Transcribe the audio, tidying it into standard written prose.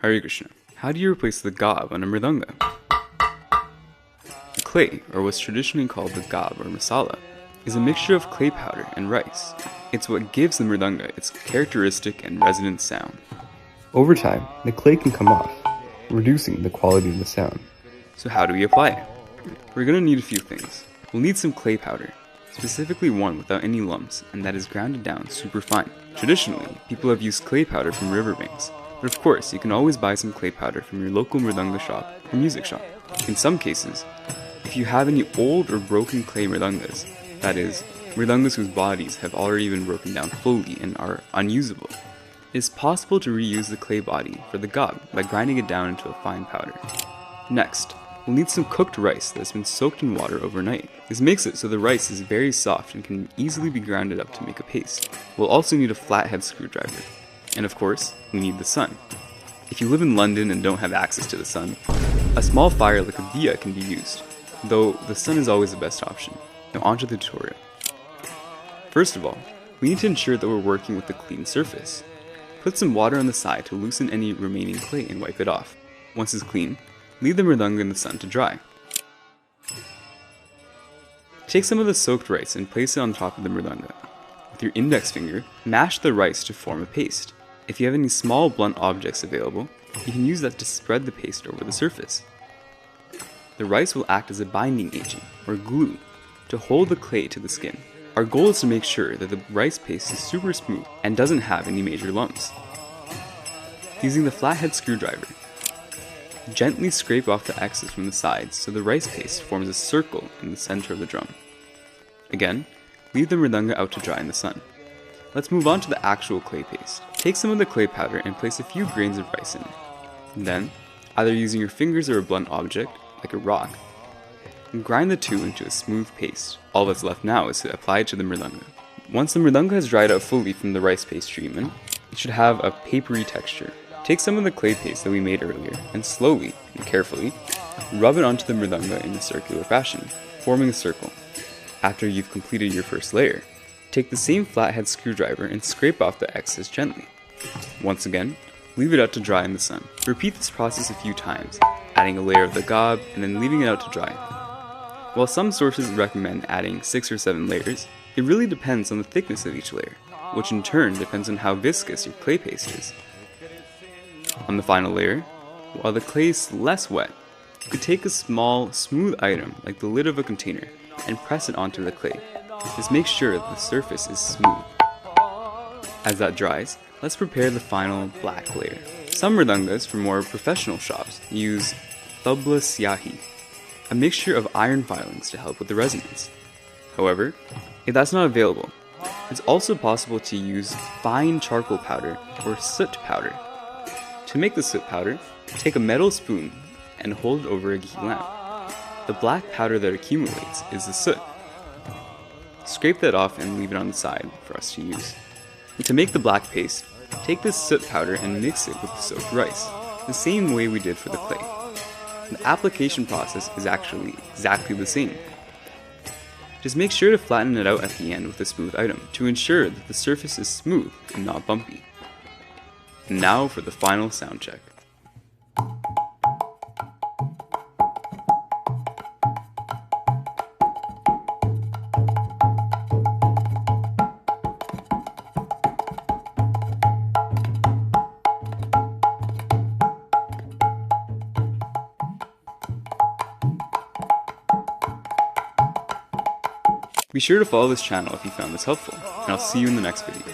Hare Krishna. How do you replace the gaab on a mridanga? The clay, or what's traditionally called the gaab or masala, is a mixture of clay powder and rice. It's what gives the mridanga its characteristic and resonant sound. Over time, the clay can come off, reducing the quality of the sound. So how do we apply it? We're going to need a few things. We'll need some clay powder, specifically one without any lumps and that is grounded down super fine. Traditionally, people have used clay powder from riverbanks, but of course you can always buy some clay powder from your local mridanga shop or music shop. In some cases, if you have any old or broken clay mridangas, that is, mridangas whose bodies have already been broken down fully and are unusable, it is possible to reuse the clay body for the gaab by grinding it down into a fine powder. Next, we'll need some cooked rice that has been soaked in water overnight. This makes it so the rice is very soft and can easily be grounded up to make a paste. We'll also need a flathead screwdriver. And of course, we need the sun. If you live in London and don't have access to the sun, a small fire like a diya can be used, though the sun is always the best option. Now onto the tutorial. First of all, we need to ensure that we're working with a clean surface. Put some water on the side to loosen any remaining clay and wipe it off. Once it's clean, leave the mridanga in the sun to dry. Take some of the soaked rice and place it on top of the mridanga. With your index finger, mash the rice to form a paste. If you have any small blunt objects available, you can use that to spread the paste over the surface. The rice will act as a binding agent, or glue, to hold the clay to the skin. Our goal is to make sure that the rice paste is super smooth and doesn't have any major lumps. Using the flathead screwdriver, gently scrape off the excess from the sides so the rice paste forms a circle in the center of the drum. Again, leave the mridanga out to dry in the sun. Let's move on to the actual clay paste. Take some of the clay powder and place a few grains of rice in it. Then, either using your fingers or a blunt object, like a rock, grind the two into a smooth paste. All that's left now is to apply it to the mridanga. Once the mridanga has dried out fully from the rice paste treatment, it should have a papery texture. Take some of the clay paste that we made earlier and slowly and carefully rub it onto the mridanga in a circular fashion, forming a circle. After you've completed your first layer, take the same flathead screwdriver and scrape off the excess gently. Once again, leave it out to dry in the sun. Repeat this process a few times, adding a layer of the gaab and then leaving it out to dry. While some sources recommend adding 6 or 7 layers, it really depends on the thickness of each layer, which in turn depends on how viscous your clay paste is. On the final layer, while the clay is less wet, you could take a small, smooth item like the lid of a container and press it onto the clay. This makes sure that the surface is smooth. As that dries, let's prepare the final black layer. Some mridangas from more professional shops use tabla syahi, a mixture of iron filings to help with the resonance. However, if that's not available, it's also possible to use fine charcoal powder or soot powder. To make the soot powder, take a metal spoon and hold it over a ghee lamp. The black powder that accumulates is the soot. Scrape that off and leave it on the side for us to use. To make the black paste, take this soot powder and mix it with the soaked rice, the same way we did for the clay. The application process is actually exactly the same. Just make sure to flatten it out at the end with a smooth item to ensure that the surface is smooth and not bumpy. And now for the final sound check. Be sure to follow this channel if you found this helpful, and I'll see you in the next video.